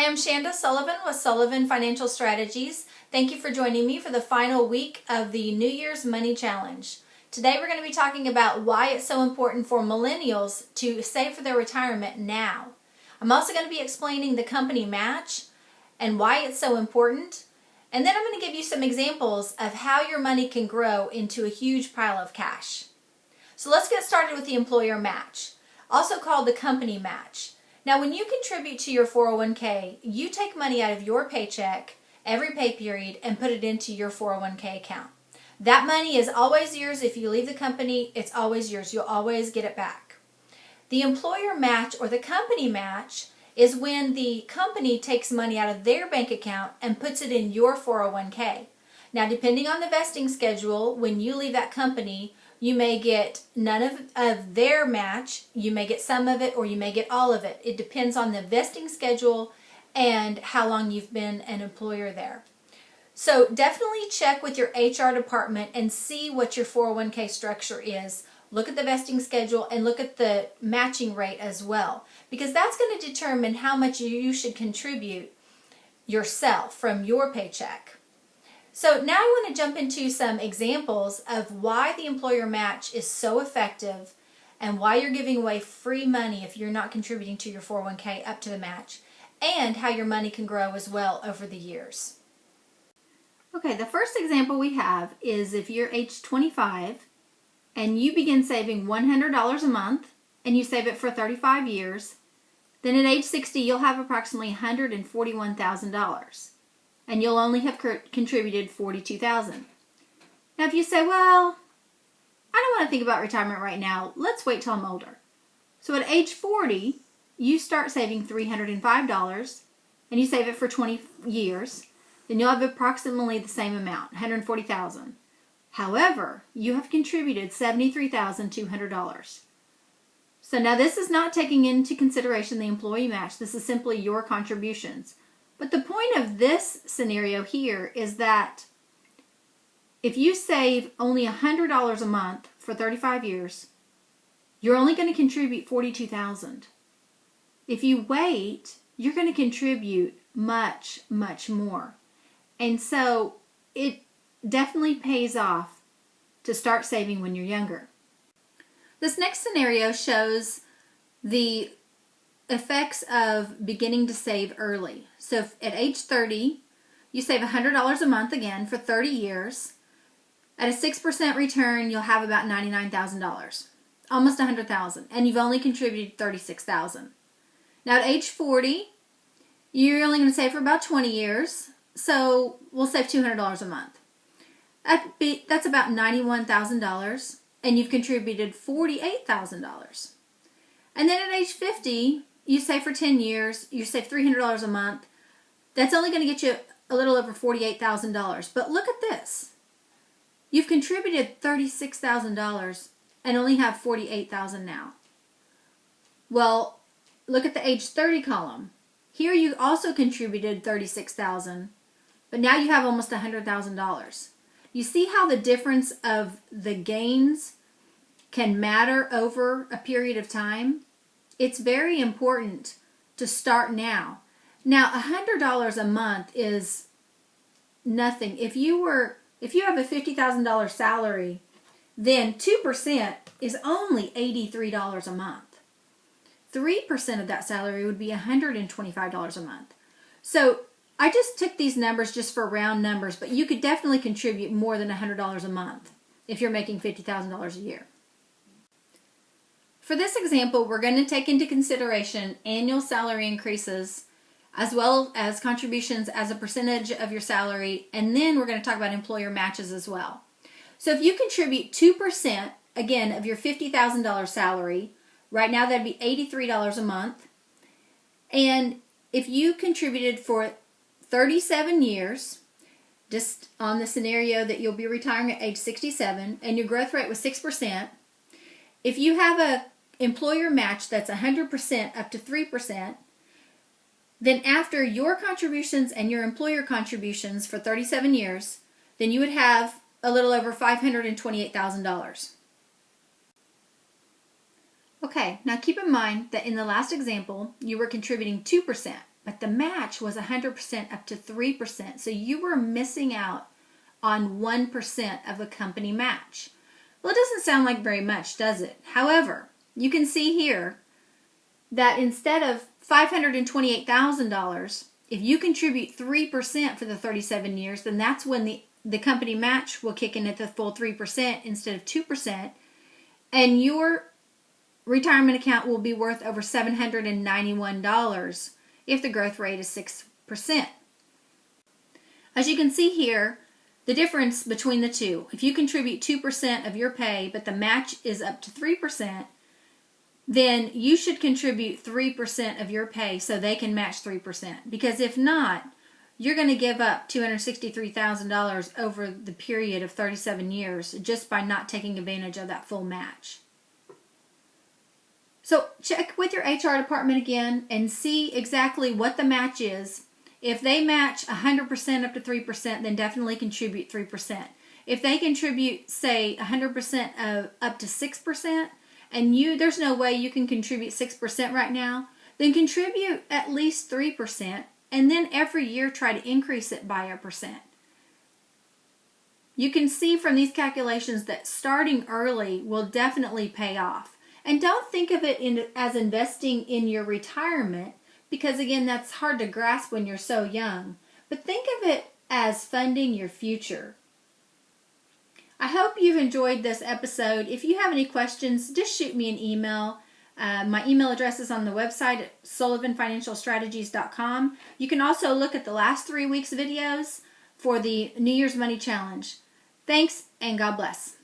Hi, I'm Shanda Sullivan with Sullivan Financial Strategies. Thank you for joining me for the final week of the New Year's Money Challenge. Today we're going to be talking about why it's so important for millennials to save for their retirement now. I'm also going to be explaining the company match and why it's so important. And then I'm going to give you some examples of how your money can grow into a huge pile of cash. So let's get started with the employer match, also called the company match. Now, when you contribute to your 401k, you take money out of your paycheck every pay period and put it into your 401k account. That money is always yours. If you leave the company, it's always yours. You'll always get it back. The employer match or the company match is when the company takes money out of their bank account and puts it in your 401k. Now, depending on the vesting schedule, when you leave that company, you may get none of their match, you may get some of it, or you may get all of it. It depends on the vesting schedule and how long you've been an employer there. So definitely check with your HR department and see what your 401k structure is. Look at the vesting schedule and look at the matching rate as well, because that's going to determine how much you should contribute yourself from your paycheck. So now I want to jump into some examples of why the employer match is so effective and why you're giving away free money if you're not contributing to your 401k up to the match, and how your money can grow as well over the years. Okay, the first example we have is if you're age 25 and you begin saving $100 a month and you save it for 35 years, then at age 60 you'll have approximately $141,000. And you'll only have contributed $42,000. Now, if you say, well, I don't want to think about retirement right now, let's wait till I'm older. So at age 40, you start saving $305, and you save it for 20 years, then you'll have approximately the same amount, $140,000. However, you have contributed $73,200. So now this is not taking into consideration the employee match. This is simply your contributions. But the point of this scenario here is that if you save only $100 a month for 35 years, you're only going to contribute $42,000. If you wait, you're going to contribute much, much more. And so it definitely pays off to start saving when you're younger. This next scenario shows the effects of beginning to save early. So if at age 30, you save $100 a month again for 30 years. At a 6% return, you'll have about $99,000, almost $100,000, and you've only contributed $36,000. Now at age 40, you're only going to save for about 20 years, so we'll save $200 a month. That's about $91,000, and you've contributed $48,000. And then at age 50, you save for 10 years, you save $300 a month. That's only going to get you a little over $48,000. But look at this. You've contributed $36,000 and only have $48,000 now. Well, look at the age 30 column. Here you also contributed $36,000, but now you have almost $100,000. You see how the difference of the gains can matter over a period of time? It's very important to start now. Now, $100 a month is nothing. If you have a $50,000 salary, then 2% is only $83 a month. 3% of that salary would be $125 a month. So I just took these numbers just for round numbers, but you could definitely contribute more than $100 a month if you're making $50,000 a year. For this example, we're going to take into consideration annual salary increases as well as contributions as a percentage of your salary, and then we're going to talk about employer matches as well. So if you contribute 2%, again, of your $50,000 salary, right now that'd be $83 a month, and if you contributed for 37 years, just on the scenario that you'll be retiring at age 67, and your growth rate was 6%, if you have a employer match that's 100% up to 3%, then after your contributions and your employer contributions for 37 years, then you would have a little over $528,000. Okay, now keep in mind that in the last example, you were contributing 2%. but the match was 100% up to 3%. So you were missing out on 1% of the company match. Well, it doesn't sound like very much, does it? However, you can see here that instead of $528,000, if you contribute 3% for the 37 years, then that's when the company match will kick in at the full 3% instead of 2%, and your retirement account will be worth over $791 if the growth rate is 6%. As you can see here, the difference between the two, if you contribute 2% of your pay, but the match is up to 3%, then you should contribute 3% of your pay so they can match 3%. Because if not, you're going to give up $263,000 over the period of 37 years just by not taking advantage of that full match. So check with your HR department again and see exactly what the match is. If they match 100% up to 3%, then definitely contribute 3%. If they contribute, say, 100% of up to 6%, and there's no way you can contribute 6% right now, then contribute at least 3%, and then every year try to increase it by 1%. You can see from these calculations that starting early will definitely pay off. And don't think of it as investing in your retirement, because again, that's hard to grasp when you're so young. But think of it as funding your future. I hope you've enjoyed this episode. If you have any questions, just shoot me an email. My email address is on the website at sullivanfinancialstrategies.com. You can also look at the last 3 weeks' videos for the New Year's Money Challenge. Thanks, and God bless.